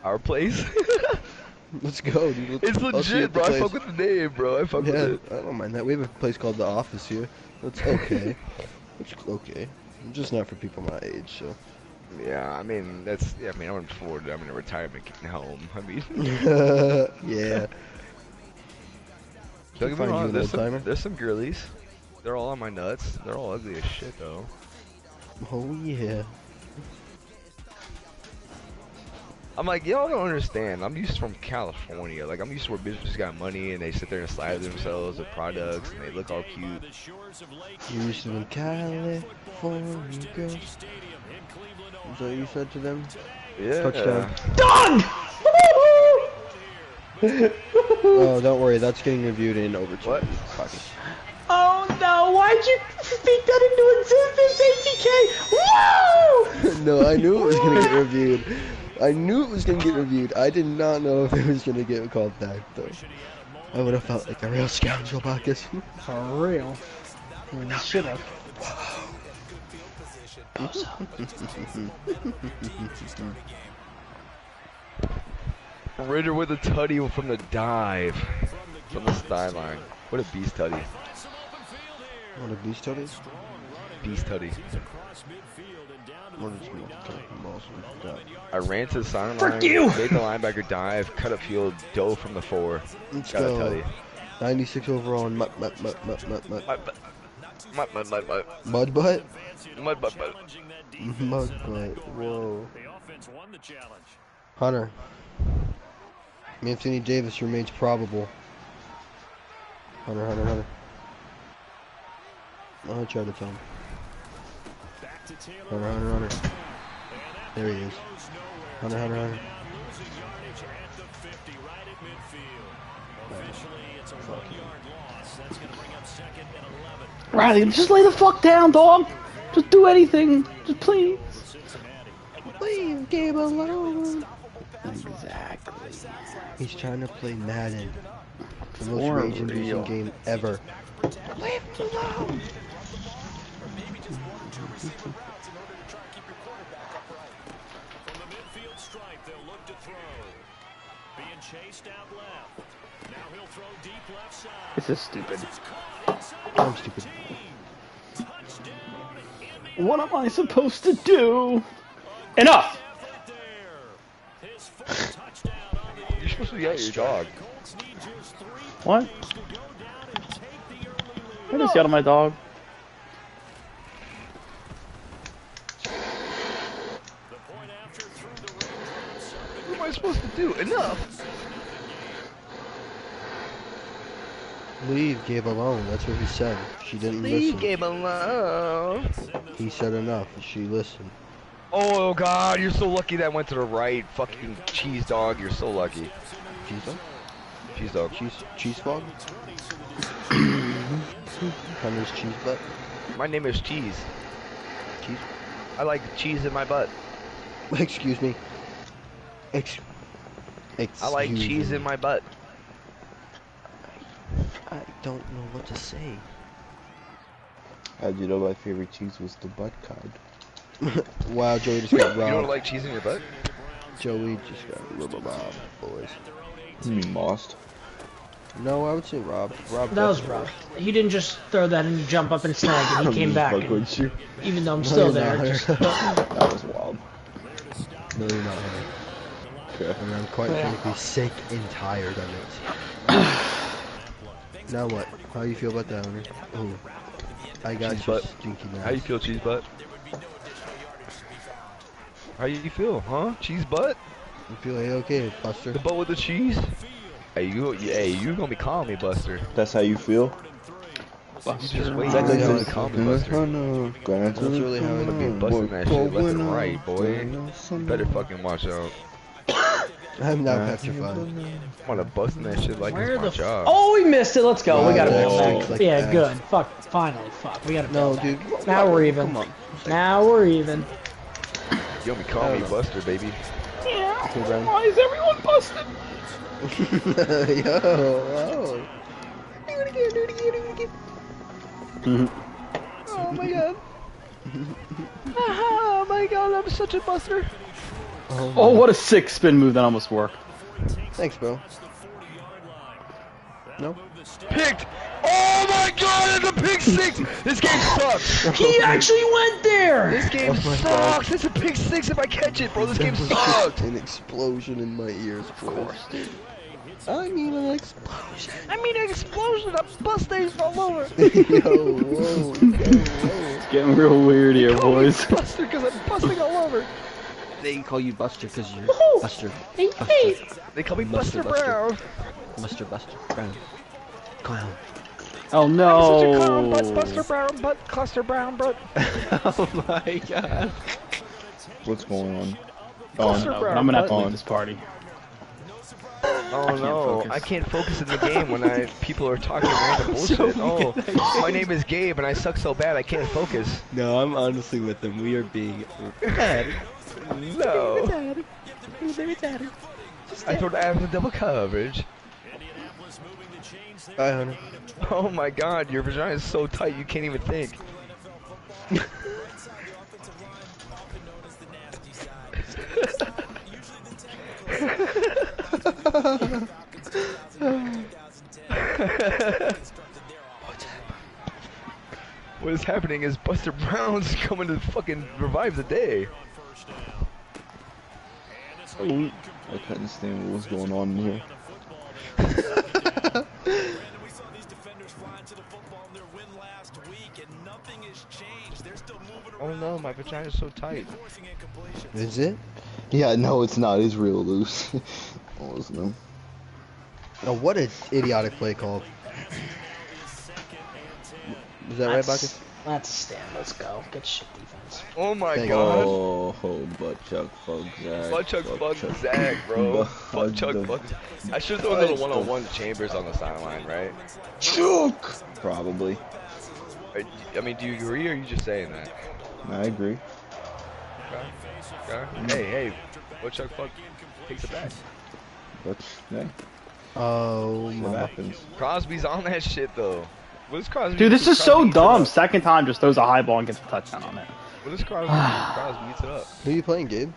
Our place? Let's go, dude. It's legit, bro. I fuck with the name, bro. I fuck with Yeah, it. I don't mind that. We have a place called The Office here. It's okay. It's okay. Just not for people my age, so. Yeah, I mean, yeah, I mean, I'm in Florida. I'm in a retirement home. I mean, Yeah. don't Can get me find you wrong. an old timer. There's some girlies. They're all on my nuts. They're all ugly as shit, though. Oh yeah. I'm like, y'all don't understand. I'm used from California. Like, I'm used to where bitches got money and they sit there and slide themselves with products and they look all cute. You used to in California, girl. Is that what you said to them? Yeah. Touchdown. Done! Oh, don't worry. That's getting reviewed in over 2 What? pockets. Oh no, why'd you speak that into existence, ATK? Woo! No, I knew it was gonna get reviewed. I knew it was gonna get reviewed. I did not know if it was gonna get called back, though. I would have felt like a real scoundrel, Bacchus. For real. Should've. Ritter with a tutty from the dive. From the sideline. What a beast tutty. What a beast tutty? Beast tutty. What is it? I ran to the sideline, Frick you! made the linebacker dive, cut up field, dove from the 4. Let's Got a go. tutty. 96 overall and mud butt. Mud Mud butt. butt. Whoa. Hunter. Anthony Davis remains probable. Hunter. I'll try to tell him. Hunter. There he is. Hunter. Riley, just lay the fuck down, dog. Just do anything. Just please. Leave game alone. Exactly. He's trying to play Madden. The most rage-inducing game ever. Leave him alone. This is stupid. I'm stupid. What am I supposed to do? Enough! You're supposed to yell at your dog. What? I just yelled at my dog. What am I supposed to do? Enough! Leave Gabe alone. That's what he said. She didn't listen. Leave Gabe alone. He said enough. She listened. Oh god, you're so lucky that went to the right. Fucking cheese dog, you're so lucky. Cheese dog? Cheese dog. Cheese fog? Hunter's cheese butt? My name is Cheese. Cheese? I like cheese in my butt. Excuse me. I like cheese in my butt. I don't know what to say. How'd you know my favorite cheese was the butt kind? Wow, Joey just got You don't robbed. like cheese in your butt? Joey just got robbed, boys. You mean mossed? No, I would say robbed. Robbed. That was rough. He didn't just throw that and jump up and snag it. He came back. Fuck with you. Even though I'm still there. Just, That was wild. No, you're not, Hunter. Okay. And I'm quite frankly sick and tired of it. Now what? How you feel about that, Hunter? Oh, I got Cheese you, butt. stinky mouth. How you feel, cheese butt? How you feel, huh? Cheese butt? You feel okay, Buster? The butt with the cheese? Hey, you gonna be calling me, Buster. That's how you feel? You just wait. Exactly how You I just call me, Buster. That's really how it'll be. Busting that shit left and right, boy. You better fucking watch out. I'm not petrified. I'm gonna bust that shit like Where it's my the job. Oh, we missed it. Let's go. We got Wow, it that back. stinks like yeah, ass. good. Fuck. Finally. Fuck. We got it. No, dude. Now we're even. Come on. Now we're even. You gonna be calling me Buster, baby. Yeah. Okay, Brian. Why is everyone busted? Yo, wow. Do it again. Oh my god. Oh my god, I'm such a Buster. Oh, what a sick spin move that almost worked. Thanks, bro. No? Picked! Oh my god, it's a pick six! This game sucks! He actually went there! This game Oh my sucks! It's a pick six if I catch it, bro. This game That was sucks! an explosion in my ears, of course. I mean an explosion. I mean, an explosion! A bus station all over! Yo, whoa. It's getting real weird here, boys. Buster, because I'm busting all over! They call you Buster because you're Woohoo! Buster. Hey, Buster. hey! They call me Buster, Buster Brown! Buster Brown. Clown. Oh I'm such a clown, no! but Buster Brown, but Cluster Brown, but... Oh my god. What's going on? Cluster No, Brown, I'm gonna have to but- leave this party. Oh can't no, focus. I can't focus in the game when people are talking random bullshit. Oh, my name is Gabe and I suck so bad I can't focus. No, I'm honestly with them. We are being bad. No. I thought I have the double coverage. Hi, Hunter. Oh my god, your vagina is so tight you can't even think. What is happening is Buster Brown's coming to fucking revive the day. I couldn't understand what was going on in here. Oh no, my vagina is so tight. Is it? Yeah, no, it's not. It's real loose. Oh, it's no. Oh, what an idiotic play called. Is that right, Bacchus? Let's stand. Let's go. Good shit defense. Oh my Thank god. Oh, butt chuck, fuck Zach. Butt chuck, fuck Zach, bro. Butt chuck, fuck. I should throw a little one-on-one Chambers on the sideline, right? Chuck! Probably. I mean, do you agree or are you just saying that? I agree. Okay. Hey, butt chuck, fuck. Takes it back. But, yeah, Oh what my. happens? Crosby's on that shit though. What is Crosby? Dude, this do? is so Crosby eats it dumb. up. Second time, just throws a high ball and gets a touchdown on it. What is Crosby? Do? Crosby eats it up. Who are you playing, Gabe?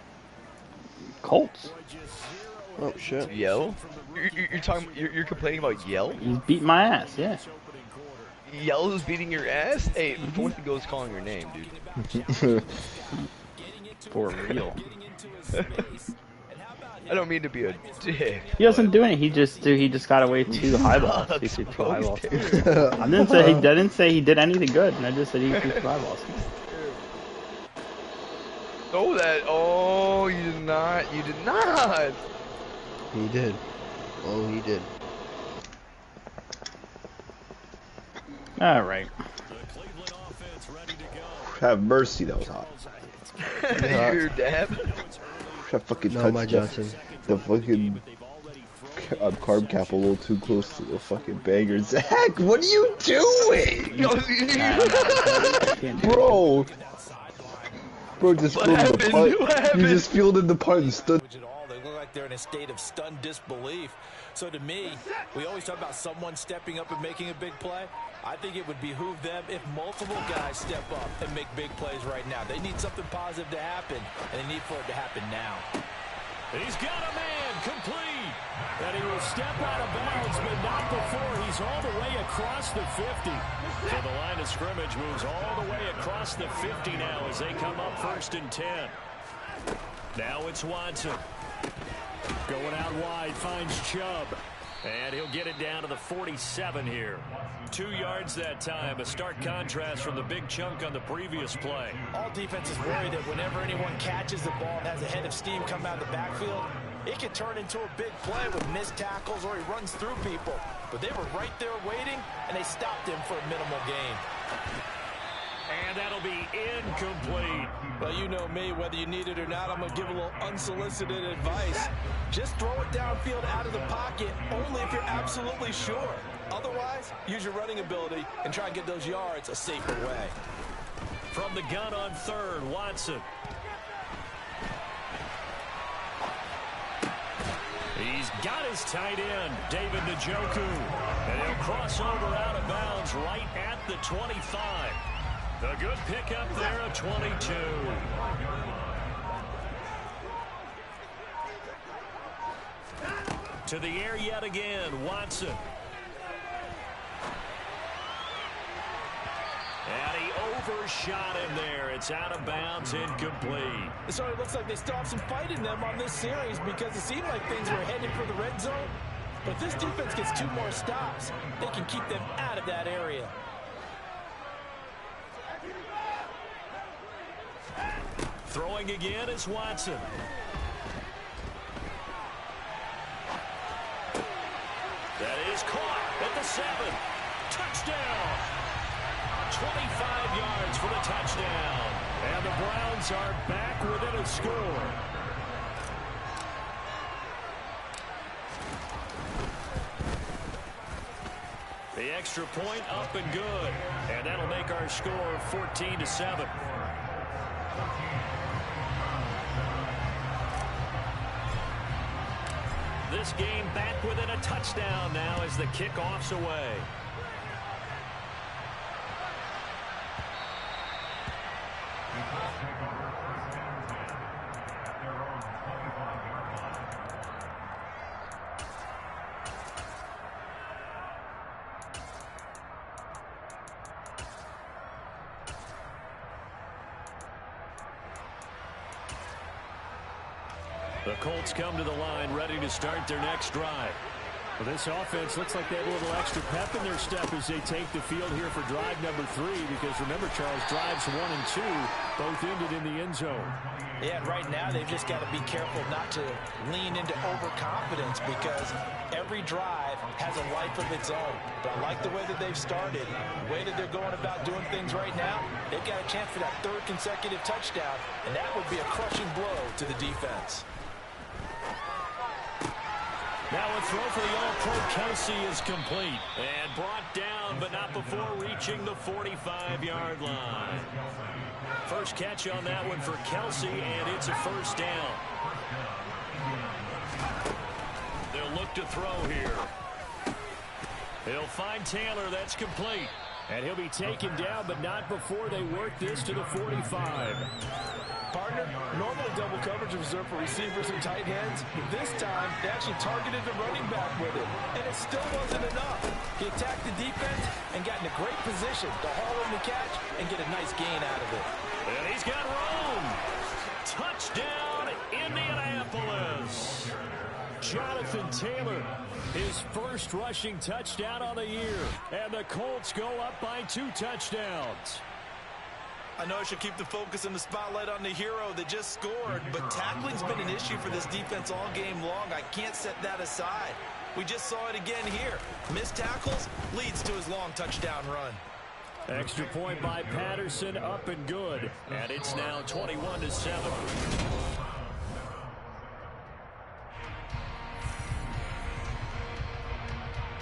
Colts. Oh shit. Yell? You're talking? You're complaining about Yell? He's beating my ass, yeah. Yell is beating your ass? Hey, fourth and goes calling your name, dude. For real. I don't mean to be a dick. He doesn't do anything. He just got away two high balls. He Sucks, threw two bro. high He's balls. terrible. I didn't say he did anything good. I just said he threw two high balls. Oh, that. Oh, you did not. You did not. He did. Oh, he did. All right. Have mercy, that was hot. Your dad. I fucking No, touched my Johnson. the fucking carb cap a little too close to the fucking banger. Zach, what are you doing? Bro! Bro just What fielded the happened? punt. What happened? You just fielded the punt and stood. They look like they're in a state of stunned disbelief. So to me, we always talk about someone stepping up and making a big play. I think it would behoove them if multiple guys step up and make big plays right now. They need something positive to happen, and they need for it to happen now. He's got a man complete. And he will step out of bounds, but not before. He's all the way across the 50. So the line of scrimmage moves all the way across the 50 now as they come up 1st and 10. Now it's Watson. Going out wide, finds Chubb. And he'll get it down to the 47 here. 2 yards that time, a stark contrast from the big chunk on the previous play. All defenses worry that whenever anyone catches the ball and has a head of steam come out of the backfield, it can turn into a big play with missed tackles or he runs through people. But they were right there waiting, and they stopped him for a minimal gain. And that'll be incomplete. Well, you know me, whether you need it or not, I'm going to give a little unsolicited advice. Just throw it downfield out of the pocket, only if you're absolutely sure. Otherwise, use your running ability and try and get those yards a safer way. From the gun on 3rd, Watson. He's got his tight end, David Njoku. And he'll cross over out of bounds right at the 25. The good pickup there at 22. To the air yet again, Watson. And he overshot him there. It's out of bounds, incomplete. So it looks like they still have some fight in them on this series because it seemed like things were headed for the red zone. But if this defense gets 2 more stops, they can keep them out of that area. Throwing again is Watson. That is caught at the 7. Touchdown. 25 yards for the touchdown. And the Browns are back within a score. The extra point up and good. And that'll make our score 14-7. This game back within a touchdown now as the kickoff's away. The Colts come to the line ready to start their next drive. Well, this offense looks like they have a little extra pep in their step as they take the field here for drive number 3, because remember, Charles, drives 1 and 2 both ended in the end zone. Yeah, and right now they've just got to be careful not to lean into overconfidence because every drive has a life of its own. But I like the way that they've started, the way that they're going about doing things right now. They've got a chance for that 3rd consecutive touchdown, and that would be a crushing blow to the defense. Now a throw for the All-Pro Kelsey is complete. And brought down, but not before reaching the 45-yard line. First catch on that one for Kelsey, and it's a first down. They'll look to throw here. He'll find Taylor. That's complete. And he'll be taken down, but not before they work this to the 45. Partner, normally double coverage is reserved for receivers and tight ends. This time, they actually targeted the running back with it, and it still wasn't enough. He attacked the defense and got in a great position to haul in the catch and get a nice gain out of it. And he's got room. Touchdown, Indianapolis. Jonathan Taylor, his first rushing touchdown on the year. And the Colts go up by 2 touchdowns. I know I should keep the focus and the spotlight on the hero that just scored, but tackling's been an issue for this defense all game long. I can't set that aside. We just saw it again here. Missed tackles leads to his long touchdown run. Extra point by Patterson, up and good. And it's now 21-7.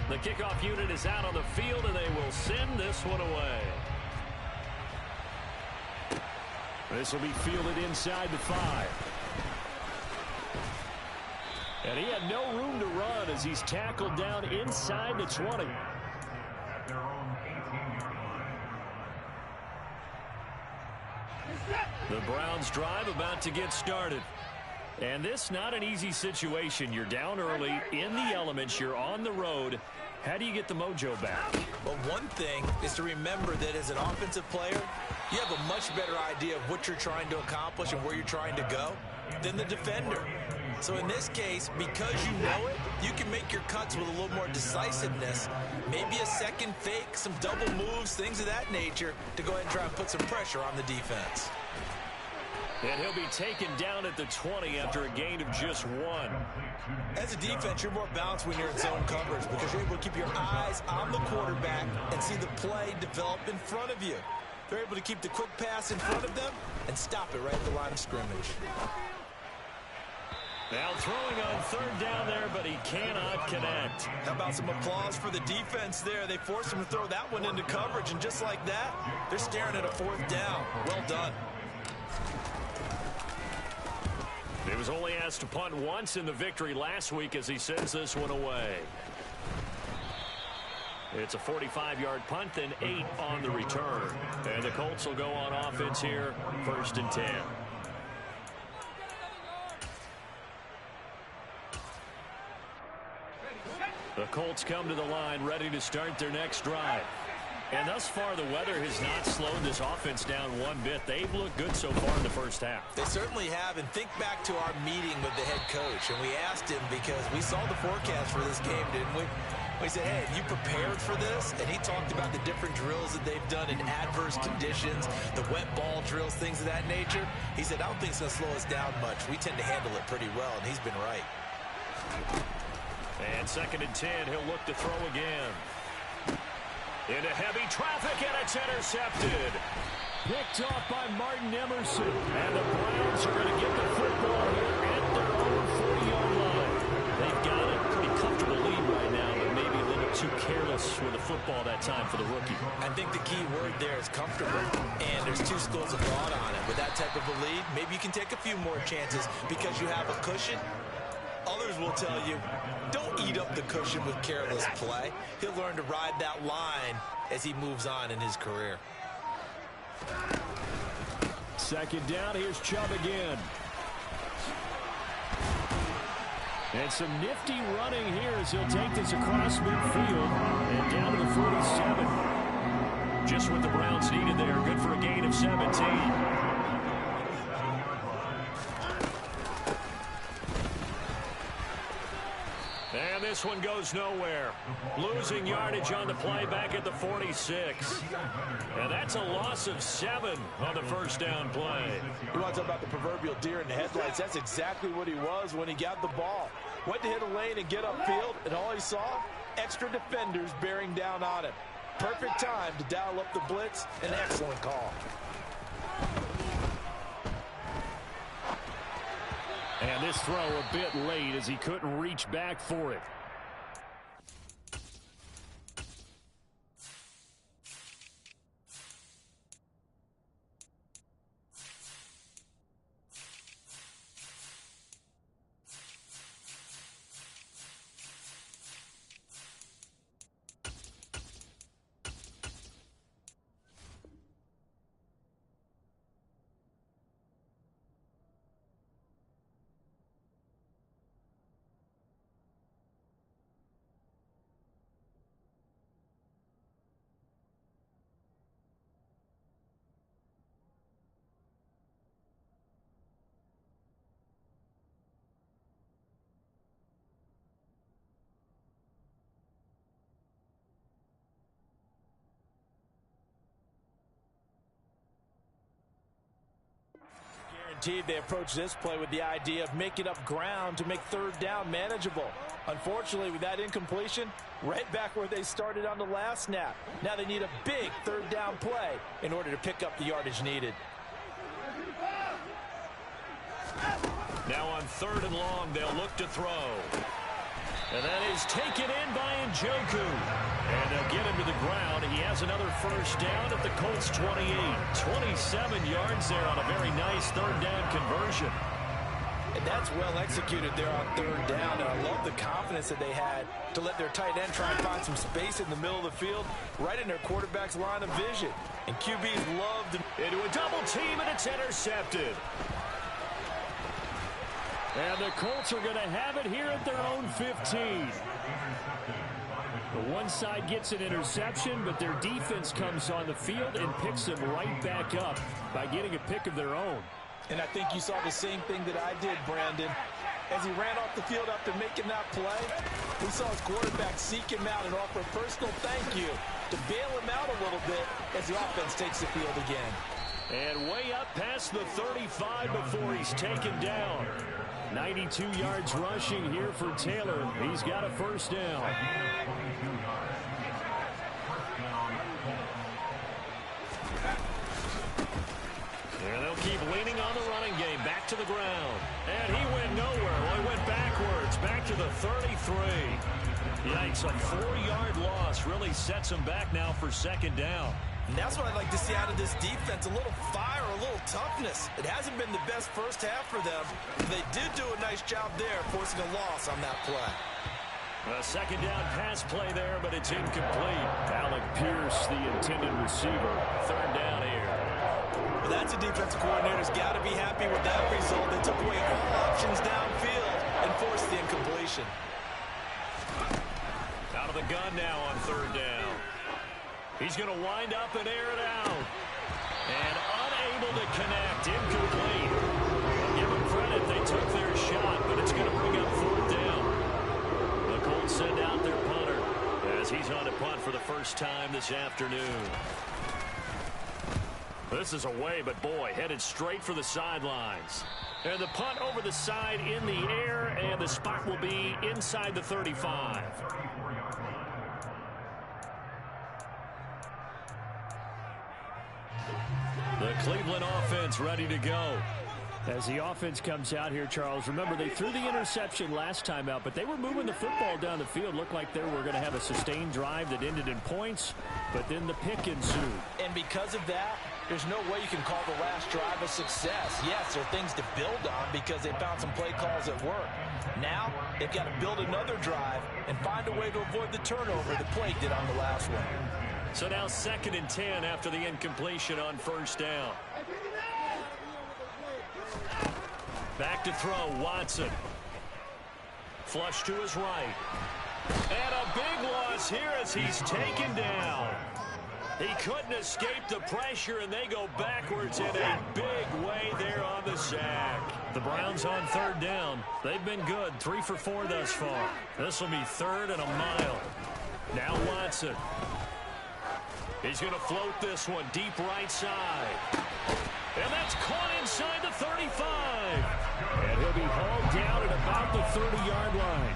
The kickoff unit is out on the field, and they will send this one away. This will be fielded inside the 5. And he had no room to run as he's tackled down inside the 20. The Browns drive about to get started. And this not an easy situation. You're down early, in the elements, you're on the road. How do you get the mojo back? Well, one thing is to remember that as an offensive player, you have a much better idea of what you're trying to accomplish and where you're trying to go than the defender. So in this case, because you know it, you can make your cuts with a little more decisiveness, maybe a second fake, some double moves, things of that nature, to go ahead and try and put some pressure on the defense. And he'll be taken down at the 20 after a gain of just 1. As a defense, you're more balanced when you're in zone coverage because you're able to keep your eyes on the quarterback and see the play develop in front of you. They're able to keep the quick pass in front of them and stop it right at the line of scrimmage. Now throwing on 3rd down there, but he cannot connect. How about some applause for the defense there? They forced him to throw that one into coverage, and just like that, they're staring at a 4th down. Well done. He was only asked to punt once in the victory last week as he sends this one away. It's a 45-yard punt, then 8 on the return. And the Colts will go on offense here, 1st and 10. The Colts come to the line ready to start their next drive. And thus far, the weather has not slowed this offense down one bit. They've looked good so far in the first half. They certainly have. And think back to our meeting with the head coach. And we asked him because we saw the forecast for this game, didn't we? We said, hey, have you prepared for this? And he talked about the different drills that they've done in adverse conditions, the wet ball drills, things of that nature. He said, I don't think it's going to slow us down much. We tend to handle it pretty well, and he's been right. And 2nd and 10, he'll look to throw again. Into heavy traffic, and it's intercepted. Picked off by Martin Emerson. And the Browns are going to get the football here at their own 40-yard line. They've got a pretty comfortable lead right now, but maybe a little too careless with the football that time for the rookie. I think the key word there is comfortable, and there's two schools of thought on it. With that type of a lead, maybe you can take a few more chances because you have a cushion. Others will tell you, don't eat up the cushion with careless play. He'll learn to ride that line as he moves on in his career. 2nd down, here's Chubb again. And some nifty running here as he'll take this across midfield and down to the 47. Just what the Browns needed there. Good for a gain of 17. And this one goes nowhere. Losing yardage on the play back at the 46. And that's a loss of 7 on the first down play. You want to talk about the proverbial deer in the headlights? That's exactly what he was when he got the ball. Went to hit a lane and get upfield, and all he saw, extra defenders bearing down on him. Perfect time to dial up the blitz. An excellent call. And this throw a bit late as he couldn't reach back for it. They approach this play with the idea of making up ground to make 3rd down manageable. Unfortunately, with that incompletion, right back where they started on the last snap. Now they need a big 3rd down play in order to pick up the yardage needed. Now on 3rd and long, they'll look to throw. And that is taken in by Njoku. And they'll get him to the ground. He has another first down at the Colts 28. 27 yards there on a very nice 3rd down conversion. And that's well executed there on 3rd down. And I love the confidence that they had to let their tight end try and find some space in the middle of the field, right in their quarterback's line of vision. And QBs loved into a double team, and it's intercepted. And the Colts are going to have it here at their own 15. The one side gets an interception, but their defense comes on the field and picks them right back up by getting a pick of their own. And I think you saw the same thing that I did, Brandon. As he ran off the field after making that play, we saw his quarterback seek him out and offer a personal thank you to bail him out a little bit as the offense takes the field again. And way up past the 35 before he's taken down. 92 yards rushing here for Taylor. He's got a first down. And they'll keep leaning on the running game. Back to the ground. And he went nowhere. Well, he went backwards. Back to the 33. Yikes, a 4-yard loss really sets him back now for 2nd down. And that's what I'd like to see out of this defense, a little fire, a little toughness. It hasn't been the best first half for them. They did do a nice job there, forcing a loss on that play. A 2nd down pass play there, but it's incomplete. Alec Pierce, the intended receiver. 3rd down here. Well, that's a defensive coordinator's got to be happy with that result. They took away all options downfield and forced the incompletion. Out of the gun now on third down. He's going to wind up and air it out. And unable to connect. Incomplete. I'll give them credit. They took their shot, but it's going to bring up fourth down. The Colts send out their punter as he's on a punt for the first time this afternoon. This is away, but boy, headed straight for the sidelines. And the punt over the side in the air, and the spot will be inside the 35. The Cleveland offense ready to go. As the offense comes out here, Charles, remember they threw the interception last time out, but they were moving the football down the field. Looked like they were going to have a sustained drive that ended in points, but then the pick ensued. And because of that, there's no way you can call the last drive a success. Yes, there are things to build on because they found some play calls that work. Now, they've got to build another drive and find a way to avoid the turnover the play did on the last one. So now 2nd and 10 after the incompletion on first down. Back to throw, Watson. Flush to his right. And a big loss here as he's taken down. He couldn't escape the pressure, and they go backwards in a big way there on the sack. The Browns on third down. They've been good, 3 for 4 thus far. This will be 3rd and a mile. Now Watson. He's going to float this one deep right side. And that's caught inside the 35. And he'll be hauled down at about the 30-yard line.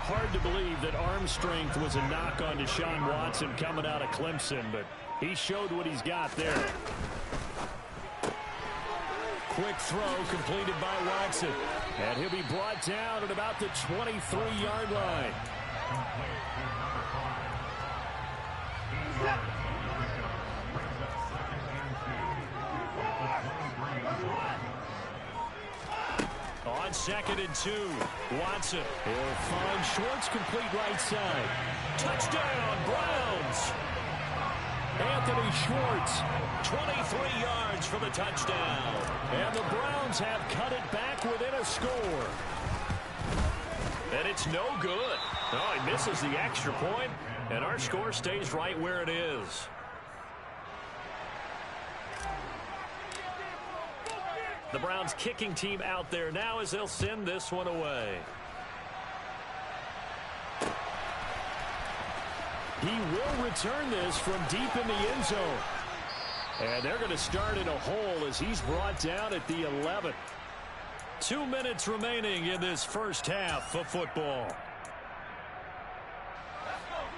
Hard to believe that arm strength was a knock on Deshaun Watson coming out of Clemson, but he showed what he's got there. Quick throw completed by Watson. And he'll be brought down at about the 23-yard line. On 2nd and 2, Watson. He'll find Schwartz complete right side. Touchdown, Browns. Anthony Schwartz, 23 yards for the touchdown. And the Browns have cut it back within a score. And it's no good. Oh, he misses the extra point, and our score stays right where it is. The Browns kicking team out there now as they'll send this one away. He will return this from deep in the end zone. And they're going to start in a hole as he's brought down at the 11. 2 minutes remaining in this first half of football.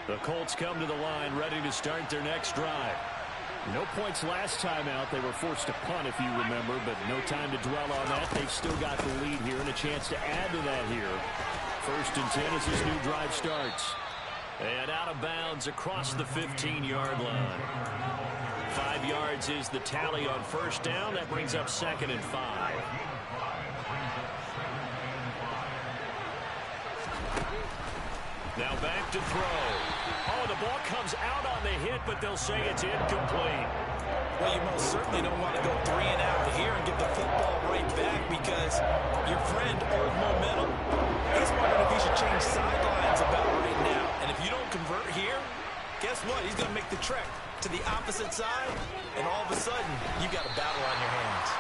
The Colts come to the line ready to start their next drive. No points last time out. They were forced to punt, if you remember, but no time to dwell on that. They've still got the lead here and a chance to add to that here. 1st and 10 as this new drive starts. And out of bounds across the 15-yard line. 5 yards is the tally on first down. That brings up 2nd and 5. Now back to throw. Oh, the ball comes out on the hit, but they'll say it's incomplete. Well, you most certainly don't want to go 3 and out here and get the football right back because your friend, Old Momentum, he's wondering if he should change sidelines about right now. And if you don't convert here, guess what? He's going to make the trek to the opposite side, and all of a sudden, you've got a battle on your hands.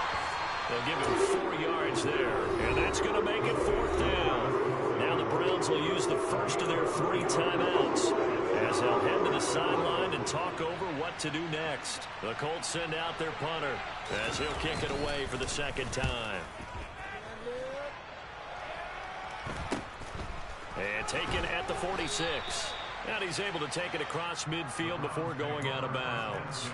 They'll give him 4 yards there, and that's going to make it 4th down. Now the Browns will use the first of their 3 timeouts as they'll head to the sideline and talk over what to do next. The Colts send out their punter as he'll kick it away for the 2nd time. And taken at the 46. And he's able to take it across midfield before going out of bounds.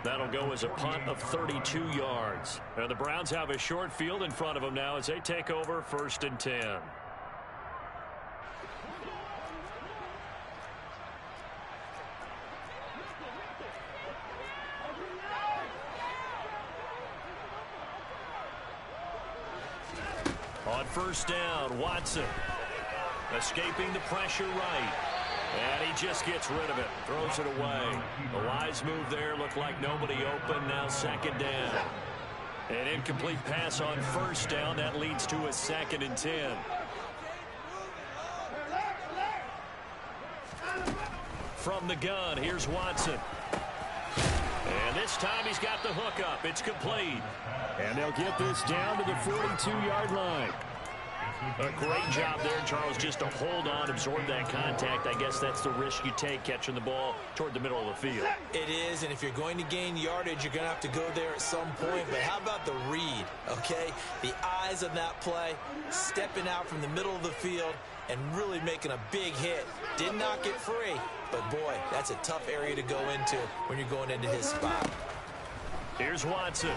That'll go as a punt of 32 yards. And the Browns have a short field in front of them now as they take over 1st and 10. On first down, Watson escaping the pressure right. And he just gets rid of it, throws it away. A wise move there, looked like nobody open, now 2nd down. An incomplete pass on first down, that leads to a 2nd and 10. from the gun. Here's Watson. And this time he's got the hook up. It's complete. And they'll get this down to the 42-yard line. A great job there, Charles, just to hold on, absorb that contact. I guess that's the risk you take catching the ball toward the middle of the field. It is, and if you're going to gain yardage, you're going to have to go there at some point. But how about the read, okay? The eyes on that play, stepping out from the middle of the field and really making a big hit. Did not get free, but boy, that's a tough area to go into when you're going into his spot. Here's Watson.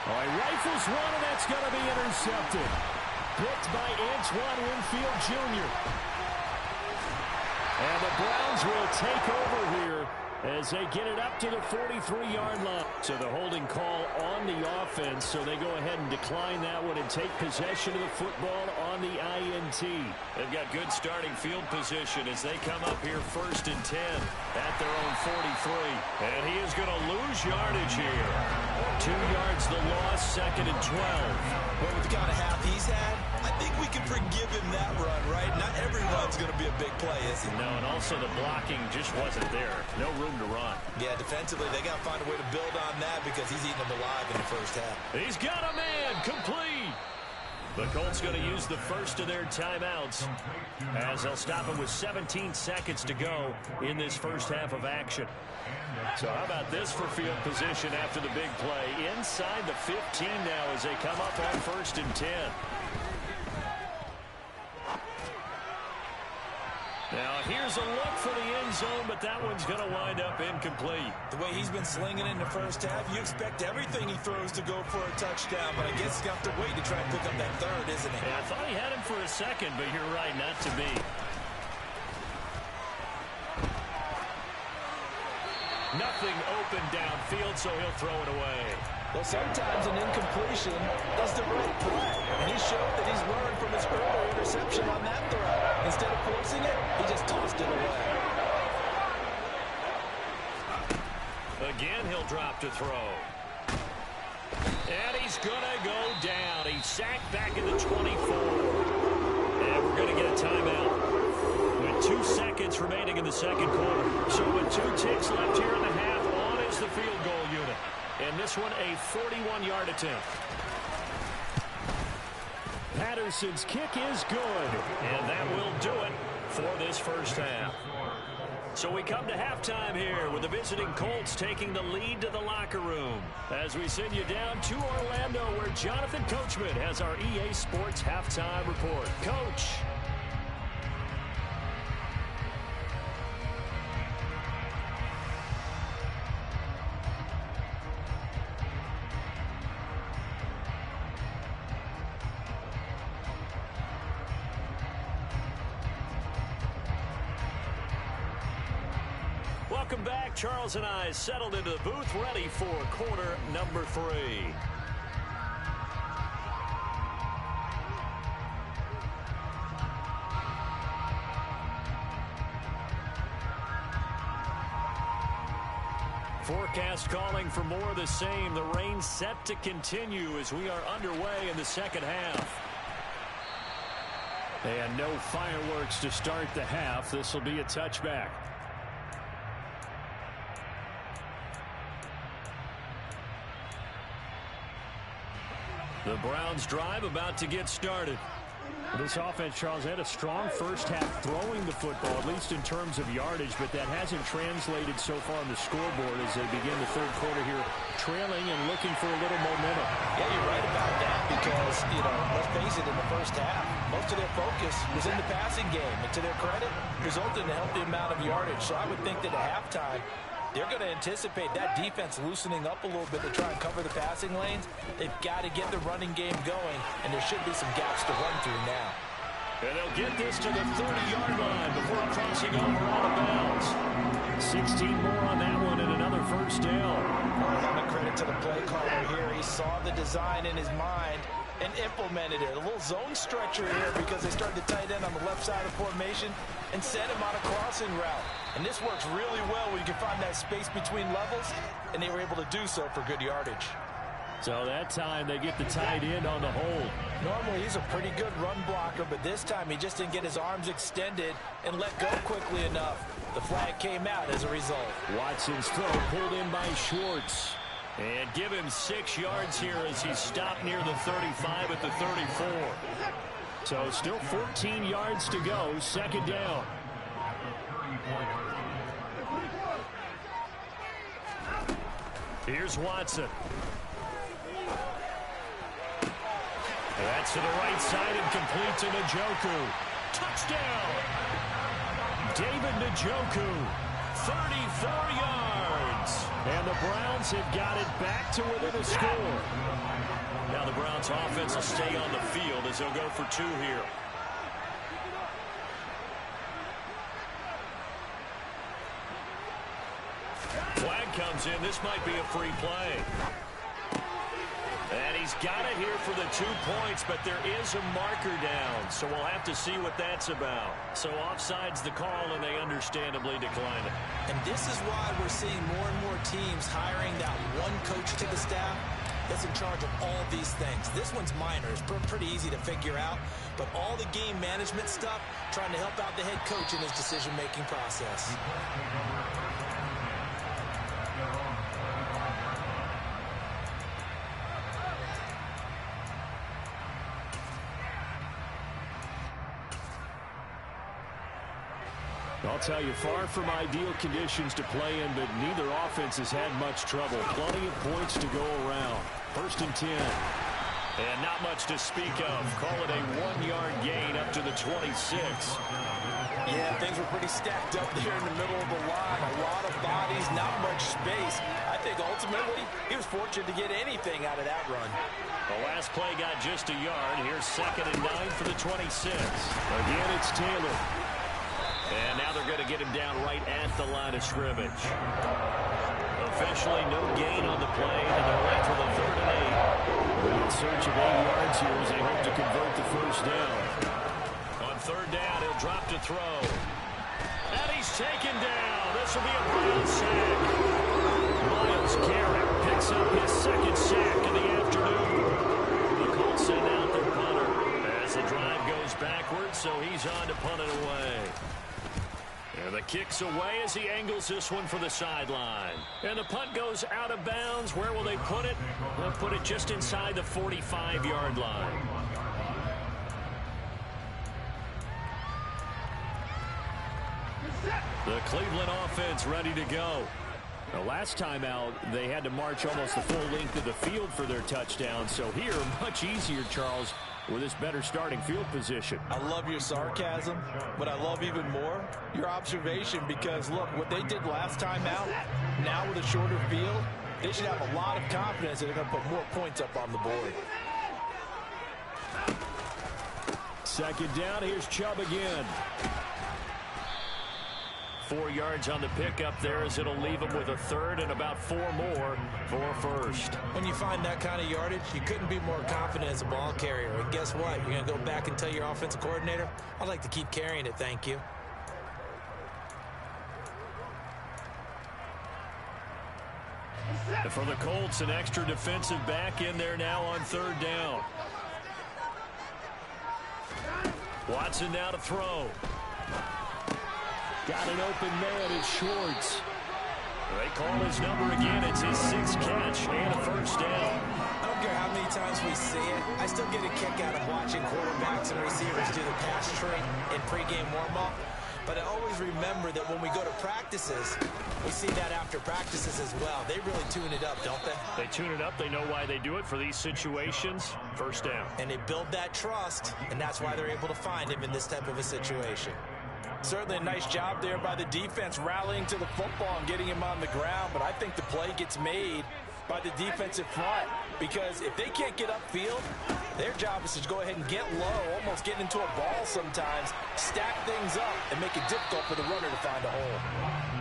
Oh, he rifles one, and that's going to be intercepted. Picked by Antoine Winfield Jr. And the Browns will take over here as they get it up to the 43-yard line. So the holding call on the offense, so they go ahead and decline that one and take possession of the football on the INT. They've got good starting field position as they come up here 1st and 10 at their own 43. And he is going to lose yardage here. 2 yards the loss, 2nd and 12. Well, with the kind of half he's had, I think we can forgive him that run, right? Not every run's going to be a big play, is it? No, and also the blocking just wasn't there. No room to run. Yeah, defensively, they got to find a way to build on that because he's eating them alive in the first half. He's got a man, complete. The Colts going to use the first of their timeouts as they'll stop him with 17 seconds to go in this first half of action. So how about this for field position after the big play? Inside the 15 now as they come up on 1st and 10. Now here's a look for the end zone, but that one's going to wind up incomplete. The way he's been slinging in the first half, you expect everything he throws to go for a touchdown, but I guess he's got to wait to try and pick up that third, isn't he? Yeah, I thought he had him for a second, but you're right, not to be. Nothing open downfield, so he'll throw it away. Well, sometimes an incompletion is the right play, and he showed that he's learned from his earlier interception on that throw. Instead of forcing it, he just tossed it away. Again, he'll drop to throw. And he's going to go down. He's sacked back in the 24. And we're going to get a timeout. With 2 seconds remaining in the second quarter. So with 2 ticks left here in the half, on is the field goal unit. And this one a 41-yard attempt. Patterson's kick is good. And that will do it for this first half. So we come to halftime here with the visiting Colts taking the lead to the locker room. As we send you down to Orlando where Jonathan Coachman has our EA Sports halftime report. Coach. Welcome back. Charles and I settled into the booth, ready for quarter number 3. Forecast calling for more of the same. The rain set to continue as we are underway in the second half. And no fireworks to start the half. This will be a touchback. The Browns drive about to get started. This offense, Charles, had a strong first half throwing the football, at least in terms of yardage, but that hasn't translated so far on the scoreboard as they begin the third quarter here, trailing and looking for a little momentum. Yeah, you're right about that because, let's face it, in the first half, most of their focus was in the passing game, and to their credit, resulted in a healthy amount of yardage. So I would think that at halftime, they're going to anticipate that defense loosening up a little bit to try and cover the passing lanes. They've got to get the running game going, and there should be some gaps to run through now. And they'll get this to the 30-yard line before crossing over out of bounds. 16 more on that one and another first down. Well, having credit to the play caller here. He saw the design in his mind and implemented it. A little zone stretcher here because they started to tight end on the left side of formation and sent him on a crossing route. And this works really well when you can find that space between levels, and they were able to do so for good yardage. So that time they get the tight end on the hold. Normally he's a pretty good run blocker, but this time he just didn't get his arms extended and let go quickly enough. The flag came out as a result. Watson's throw pulled in by Schwartz. And give him 6 yards here as he's stopped near the 35 at the 34. So still 14 yards to go, second down. Here's Watson. That's to the right side and complete to Njoku. Touchdown! David Njoku, 34 yards. And the Browns have got it back to within a score. Now the Browns offense will stay on the field as they'll go for 2 here. Flag comes in. This might be a free play. And he's got it here for the 2 points, but there is a marker down, so we'll have to see what that's about. So offside's the call, and they understandably decline it. And this is why we're seeing more and more teams hiring that one coach to the staff that's in charge of all these things. This one's minor. It's pretty easy to figure out, but all the game management stuff, trying to help out the head coach in his decision-making process. I'll tell you, far from ideal conditions to play in, but neither offense has had much trouble. Plenty of points to go around. 1st and 10. And not much to speak of. Call it a 1-yard gain up to the 26. Yeah, things were pretty stacked up there in the middle of the line. A lot of bodies, not much space. I think ultimately he was fortunate to get anything out of that run. The last play got just a yard. Here's 2nd and 9 for the 26. Again, it's Taylor. And now they're going to get him down right at the line of scrimmage. Officially no gain on the play, and they're left with a 3rd and 8. In search of 8 yards here as they hope to convert the 1st down. On 3rd down, he'll drop to throw. And he's taken down. This will be a Brown sack. Myles Garrett picks up his 2nd sack of the afternoon. The Colts send out their punter as the drive goes backwards, so he's on to punt it away. And the kick's away as he angles this one for the sideline. And the punt goes out of bounds. Where will they put it? They'll put it just inside the 45-yard line. The Cleveland offense ready to go. The last time out, they had to march almost the full length of the field for their touchdown. So here, much easier, Charles, with this better starting field position. I love your sarcasm, but I love even more your observation, because look, what they did last time out, now with a shorter field, they should have a lot of confidence that they're going to put more points up on the board. 2nd down, here's Chubb again. 4 yards on the pickup there as it'll leave him with a 3rd and about 4 more for 1st. When you find that kind of yardage, you couldn't be more confident as a ball carrier. And guess what? You're going to go back and tell your offensive coordinator, I'd like to keep carrying it, thank you. For the Colts, an extra defensive back in there now on 3rd down. Watson now to throw. Got an open man, it's Schwartz. They call his number again. It's his 6th catch and a 1st down. I don't care how many times we see it. I still get a kick out of watching quarterbacks and receivers do the pass tree in pregame warm-up. But I always remember that when we go to practices, we see that after practices as well. They really tune it up, don't they? They tune it up. They know why they do it for these situations. 1st down. And they build that trust, and that's why they're able to find him in this type of a situation. Certainly a nice job there by the defense rallying to the football and getting him on the ground, but I think the play gets made by the defensive front, because if they can't get upfield, their job is to go ahead and get low, almost get into a ball sometimes, stack things up, and make it difficult for the runner to find a hole.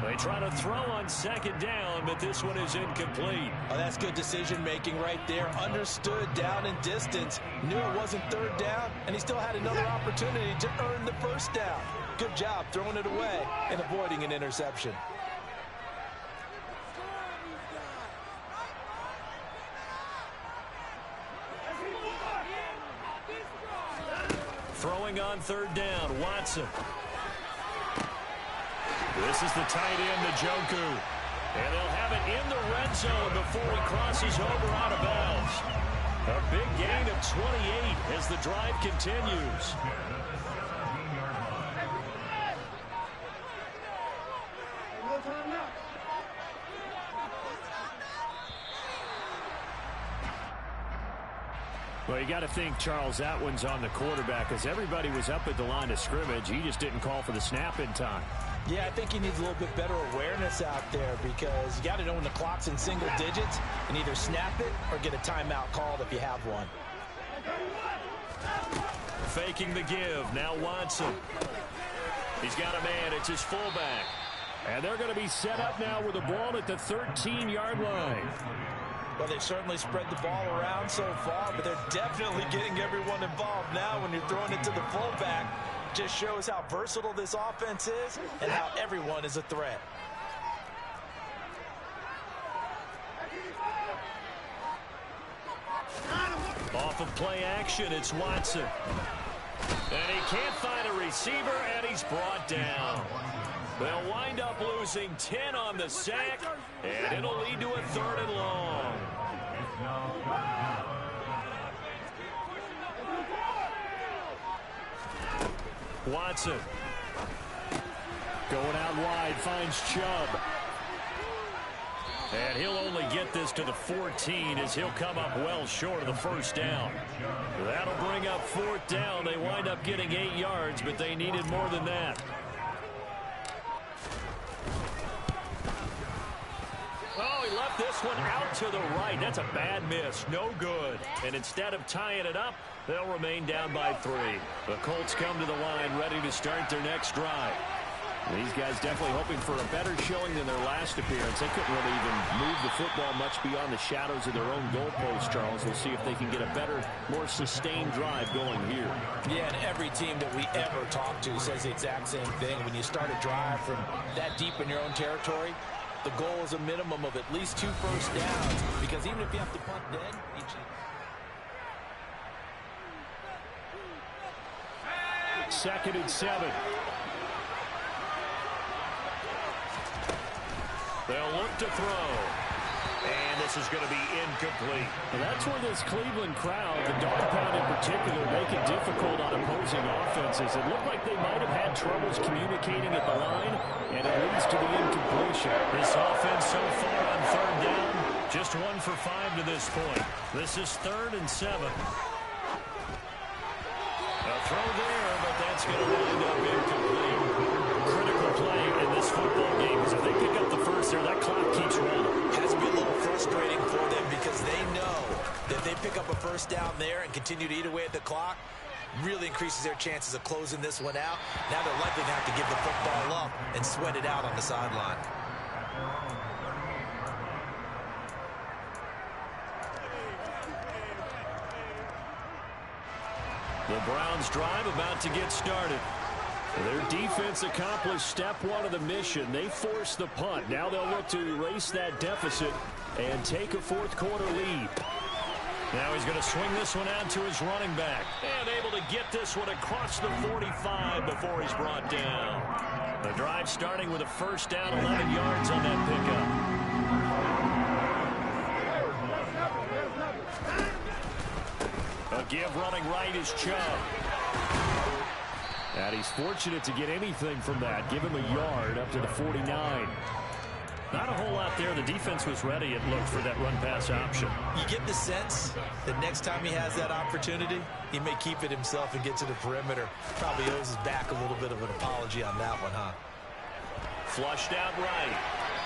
They try to throw on 2nd down, but this one is incomplete. Oh, that's good decision-making right there. Understood down and distance, knew it wasn't 3rd down, and he still had another opportunity to earn the 1st down. Good job throwing it away and avoiding an interception. Throwing on third down, Watson. This is the tight end, Njoku. And they'll have it in the red zone before he crosses over out of bounds. A big gain of 28 as the drive continues. Well, you got to think, Charles, that one's on the quarterback as everybody was up at the line of scrimmage. He just didn't call for the snap in time. Yeah, I think he needs a little bit better awareness out there because you got to know when the clock's in single digits and either snap it or get a timeout called if you have one. Faking the give. Now Watson. He's got a man. It's his fullback. And they're going to be set up now with the ball at the 13-yard line. Well, they've certainly spread the ball around so far, but they're definitely getting everyone involved now when you're throwing it to the fullback. Just shows how versatile this offense is and how everyone is a threat. Off of play action, it's Watson. And he can't find a receiver, and he's brought down. They'll wind up losing 10 on the sack, and it'll lead to a 3rd and long. Watson. Going out wide, finds Chubb. And he'll only get this to the 14 as he'll come up well short of the first down. That'll bring up 4th down. They wind up getting 8 yards, but they needed more than that. Oh, he left this one out to the right. That's a bad miss. No good. And instead of tying it up, they'll remain down by 3. The Colts come to the line ready to start their next drive. These guys definitely hoping for a better showing than their last appearance. They couldn't really even move the football much beyond the shadows of their own goalpost, Charles. We'll see if they can get a better, more sustained drive going here. Yeah, and every team that we ever talk to says the exact same thing. When you start a drive from that deep in your own territory, the goal is a minimum of at least 2 first downs, because even if you have to punt then, Second and 7. They'll look to throw. And this is going to be incomplete. And that's where this Cleveland crowd, the dog pound in particular, make it difficult on opposing offenses. It looked like they might have had troubles communicating at the line, and it leads to the incompletion. This offense so far on 3rd down, just 1 for 5 to this point. This is 3rd and 7. A throw there, but that's going to wind up incomplete. Critical play in this football game, because if they pick up the first there, that clock keeps rolling. Has to be a little frustrating for them because they know that if they pick up a first down there and continue to eat away at the clock, really increases their chances of closing this one out. Now they're likely to have to give the football up and sweat it out on the sideline. The Browns drive about to get started. Their defense accomplished step 1 of the mission. They forced the punt. Now they'll look to erase that deficit and take a 4th quarter lead. Now he's going to swing this one out to his running back. And able to get this one across the 45 before he's brought down. The drive starting with a first down, 11 yards on that pickup. A give running right is Chubb. And he's fortunate to get anything from that. Give him a yard up to the 49. Not a whole lot there. The defense was ready, it looked, for that run-pass option. You get the sense that next time he has that opportunity, he may keep it himself and get to the perimeter. Probably owes his back a little bit of an apology on that one, huh? Flushed out right.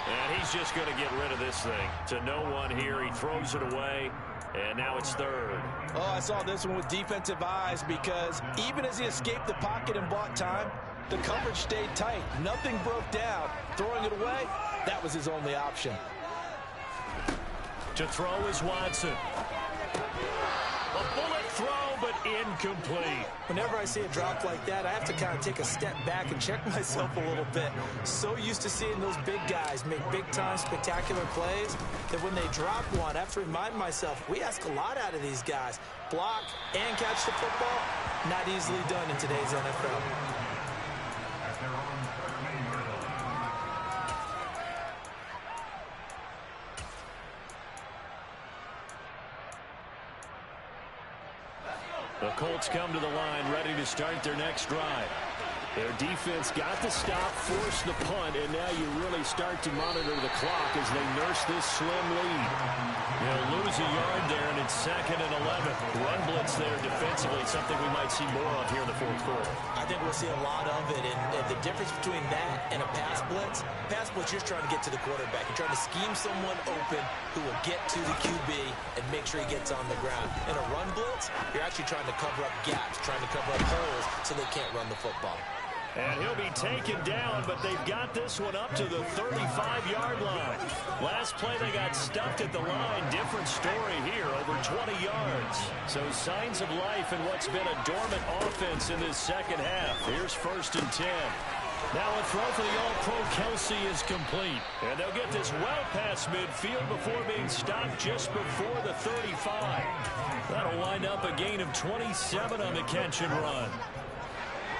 And he's just going to get rid of this thing. To no one here. He throws it away. And now it's 3rd. Oh, I saw this one with defensive eyes because even as he escaped the pocket and bought time, the coverage stayed tight. Nothing broke down. Throwing it away, that was his only option. To throw is Watson. A bullet throw, but incomplete. Whenever I see a drop like that, I have to kind of take a step back and check myself a little bit. So used to seeing those big guys make big-time spectacular plays that when they drop one, I have to remind myself, we ask a lot out of these guys. Block and catch the football, not easily done in today's NFL. The Colts come to the line, ready to start their next drive. Their defense got the stop, forced the punt, and now you really start to monitor the clock as they nurse this slim lead. They'll lose a yard there, and it's 2nd and 11. Run blitz there defensively, something we might see more of here in the fourth quarter. I think we'll see a lot of it, and the difference between that and a pass blitz, you're trying to get to the quarterback. You're trying to scheme someone open who will get to the QB and make sure he gets on the ground. In a run blitz, you're actually trying to cover up gaps, trying to cover up holes so they can't run the football. And he'll be taken down, but they've got this one up to the 35-yard line. Last play, they got stuffed at the line. Different story here, over 20 yards. So signs of life in what's been a dormant offense in this second half. Here's 1st and 10. Now a throw for the All-Pro Kelsey is complete. And they'll get this well past midfield before being stopped just before the 35. That'll wind up a gain of 27 on the catch and run.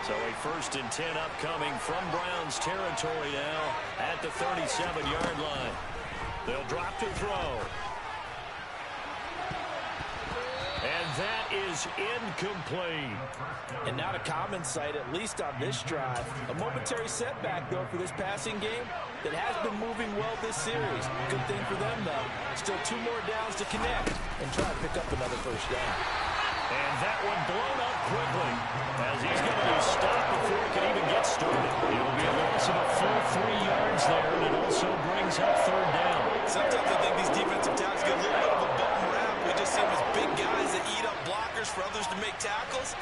So a 1st and 10 upcoming from Browns territory now at the 37-yard line. They'll drop to throw. And that is incomplete. And not a common sight, at least on this drive. A momentary setback, though, for this passing game that has been moving well this series. Good thing for them, though. Still 2 more downs to connect and try to pick up another 1st down. And that one blown up quickly as he's going to be stopped before it can even get started. It'll be a loss of a full 3 yards there, and it also brings up 3rd down. Sometimes I think these defensive tackles get a little bit of a bum rap. We just see them as big guys that eat up blockers for others to make tackles.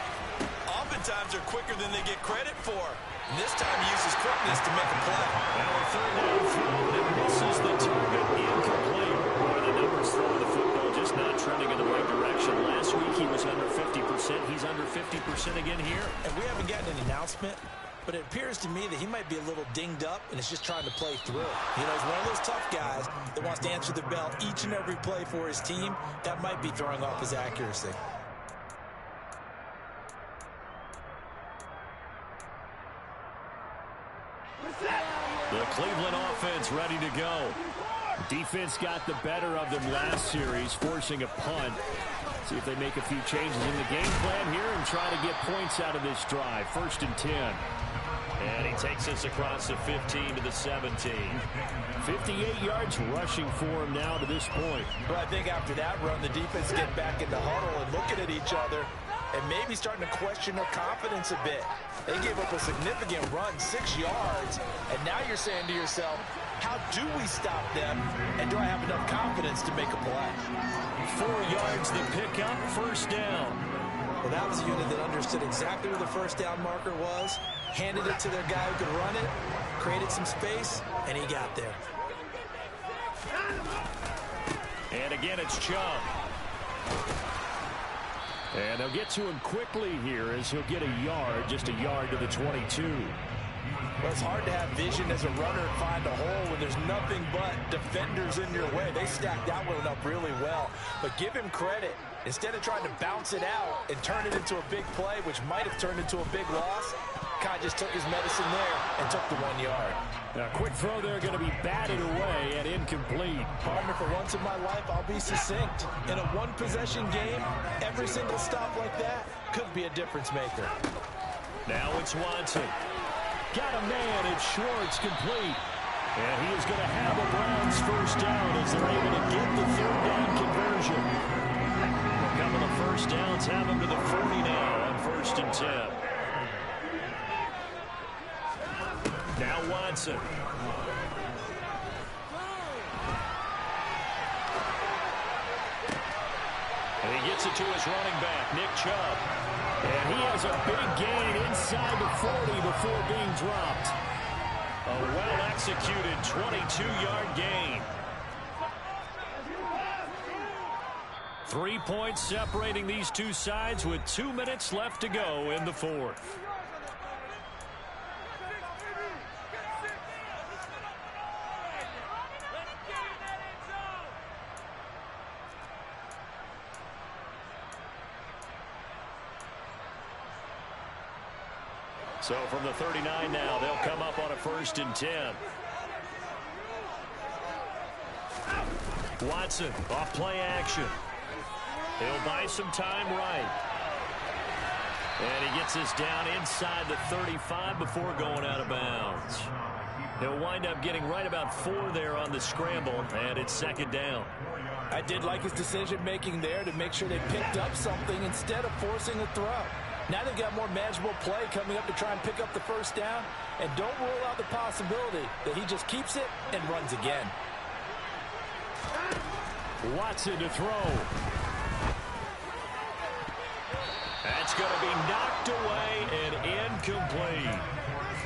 Oftentimes they're quicker than they get credit for. And this time he uses quickness to make a play. Now a 3rd down throw that misses the target, incomplete. Boy, the numbers throwing the football just not trending in the right direction. Last week he was under 50%. He's under 50% again here. And we haven't gotten an announcement, but it appears to me that he might be a little dinged up and is just trying to play through. You know, he's one of those tough guys that wants to answer the bell each and every play for his team. That might be throwing off his accuracy. The Cleveland offense ready to go. Defense got the better of them last series, forcing a punt. See if they make a few changes in the game plan here and try to get points out of this drive. 1st and 10. And he takes us across the 15 to the 17. 58 yards rushing for him now to this point. Well, I think after that run, the defense get back in the huddle and looking at each other and maybe starting to question their confidence a bit. They gave up a significant run, 6 yards, and now you're saying to yourself, how do we stop them, and do I have enough confidence to make a play? 4 yards the pickup, 1st down. Well, that was a unit that understood exactly where the 1st down marker was, handed it to their guy who could run it, created some space, and he got there. And again, it's Chubb. And they'll get to him quickly here as he'll get a yard, just a yard to the 22. Well, it's hard to have vision as a runner and find a hole when there's nothing but defenders in your way. They stacked that one up really well. But give him credit. Instead of trying to bounce it out and turn it into a big play, which might have turned into a big loss, Kai just took his medicine there and took the 1 yard. Now, quick throw there, going to be batted away and incomplete. Partner, for once in my life, I'll be succinct. In a one-possession game, every single stop like that could be a difference maker. Now it's Watson. Got a man, it's Schwartz, complete. And he is going to have a Browns 1st down as they're able to get the 3rd down conversion. A couple of 1st downs have them to the 40 now on 1st and 10. Now Watson. And he gets it to his running back, Nick Chubb. And he has a big gain inside the 40 before being dropped. A well-executed 22-yard gain. 3 points separating these two sides with 2 minutes left to go in the fourth. So from the 39 now, they'll come up on a 1st and 10. Watson off play action. He'll buy some time right. And he gets this down inside the 35 before going out of bounds. He'll wind up getting right about 4 there on the scramble, and it's 2nd down. I did like his decision-making there to make sure they picked up something instead of forcing a throw. Now they've got more manageable play coming up to try and pick up the 1st down, and don't rule out the possibility that he just keeps it and runs again. Watson to throw. That's going to be knocked away and incomplete.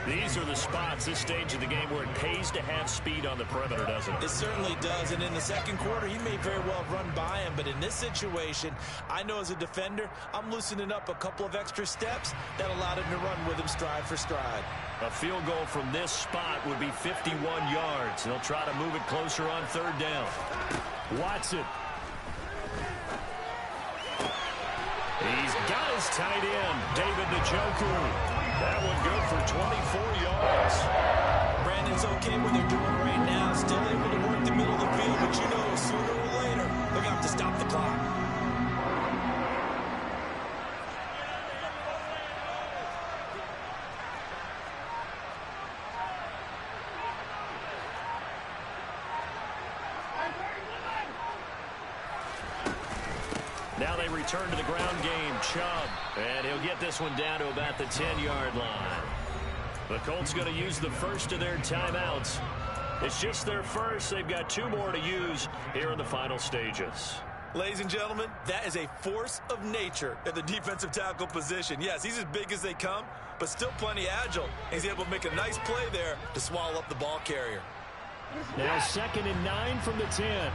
These are the spots this stage of the game where it pays to have speed on the perimeter, doesn't it? It certainly does, and in the 2nd quarter, he may very well have run by him, but in this situation, I know as a defender, I'm loosening up a couple of extra steps that allowed him to run with him stride for stride. A field goal from this spot would be 51 yards. They'll try to move it closer on 3rd down. Watson. He's got his tight end, David Njoku. That one good for 24 yards. Brandon's okay what they're doing right now. Still able to work the middle of the field, but you know sooner or later they're going to have to stop the clock. Now they return to the ground game. Chubb. And he'll get this one down to about the 10-yard line. The Colts going to use the first of their timeouts. It's just their first. They've got 2 more to use here in the final stages. Ladies and gentlemen, that is a force of nature at the defensive tackle position. Yes, he's as big as they come, but still plenty agile. He's able to make a nice play there to swallow up the ball carrier. Now 2nd and 9 from the 10.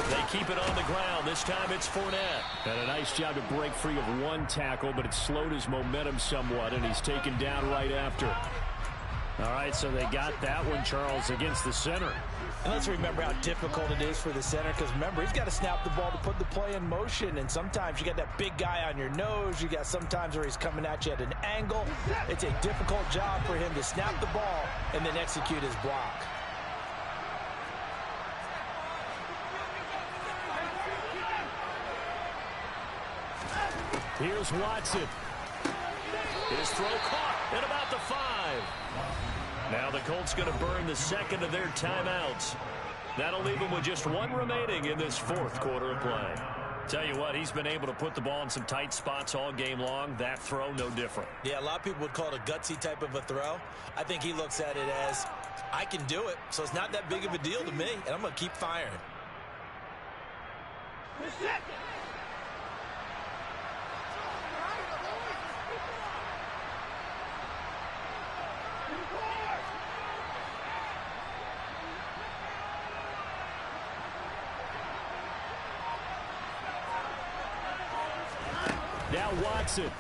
They keep it on the ground. This time it's Fournette. And a nice job to break free of 1 tackle, but it slowed his momentum somewhat, and he's taken down right after. All right, so they got that one, Charles, against the center. And let's remember how difficult it is for the center, because remember, he's got to snap the ball to put the play in motion, and sometimes you got that big guy on your nose. You got sometimes where he's coming at you at an angle. It's a difficult job for him to snap the ball and then execute his block. Here's Watson. His throw caught at about the 5. Now the Colts going to burn the 2nd of their timeouts. That'll leave them with just 1 remaining in this 4th quarter of play. Tell you what, he's been able to put the ball in some tight spots all game long. That throw, no different. Yeah, a lot of people would call it a gutsy type of a throw. I think he looks at it as, I can do it, so it's not that big of a deal to me, and I'm going to keep firing. Now Watson.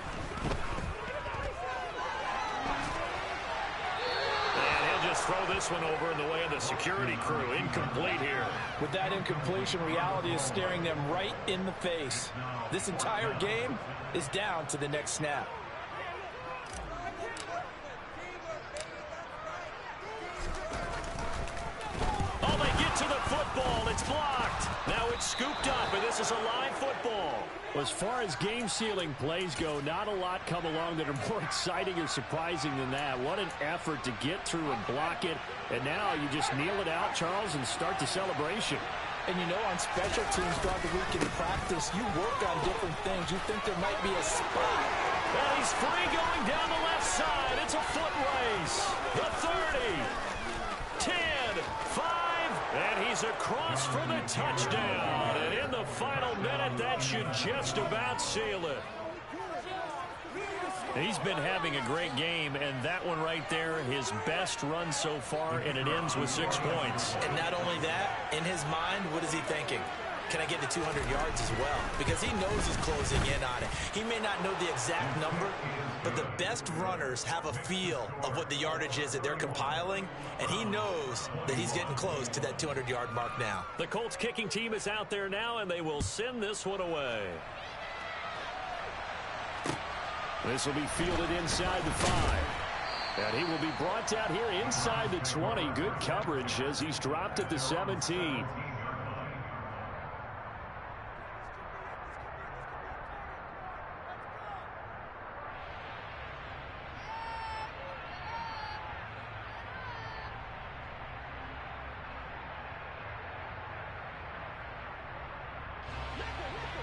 And he'll just throw this one over in the way of the security crew. Incomplete here. With that incompletion, reality is staring them right in the face. This entire game is down to the next snap. Oh, they get to the football. It's blocked. Now it's scooped up, and this is a live football. As far as game-sealing plays go, not a lot come along that are more exciting or surprising than that. What an effort to get through and block it. And now you just kneel it out, Charles, and start the celebration. And you know, on special teams throughout the week in practice, you work on different things. You think there might be a spot. And he's free going down the left side. It's a foot race. The 30, 10, 5, and he's across for the touchdown. And in the final minute, that should just about seal it. He's been having a great game, and that one right there, his best run so far, and it ends with 6 points. And not only that, in his mind, what is he thinking? Can I get to 200 yards as well? Because he knows he's closing in on it. He may not know the exact number, but the best runners have a feel of what the yardage is that they're compiling, and he knows that he's getting close to that 200-yard mark now. The Colts kicking team is out there now, and they will send this one away. This will be fielded inside the 5. And he will be brought down here inside the 20. Good coverage as he's dropped at the 17.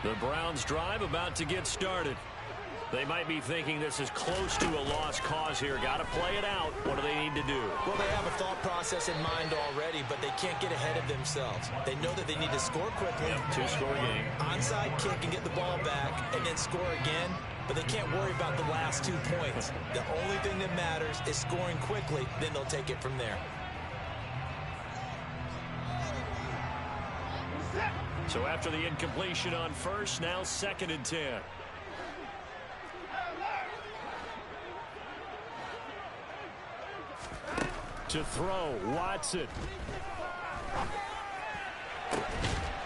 The Browns drive about to get started. They might be thinking this is close to a lost cause here. Got to play it out. What do they need to do? Well, they have a thought process in mind already, but they can't get ahead of themselves. They know that they need to score quickly. Yep, 2-score game. Onside kick and get the ball back and then score again, but they can't worry about the last 2 points. The only thing that matters is scoring quickly, then they'll take it from there. So after the incompletion on first, now 2nd and 10. To throw, Watson.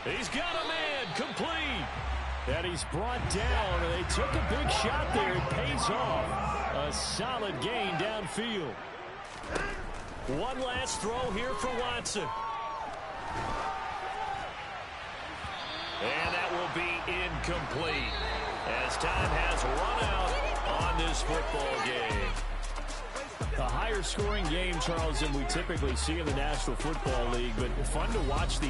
He's got a man, complete. And he's brought down, and they took a big shot there. It pays off. A solid gain downfield. One last throw here for Watson. And that will be incomplete as time has run out on this football game. A higher scoring game, Charles, than we typically see in the National Football League, but fun to watch the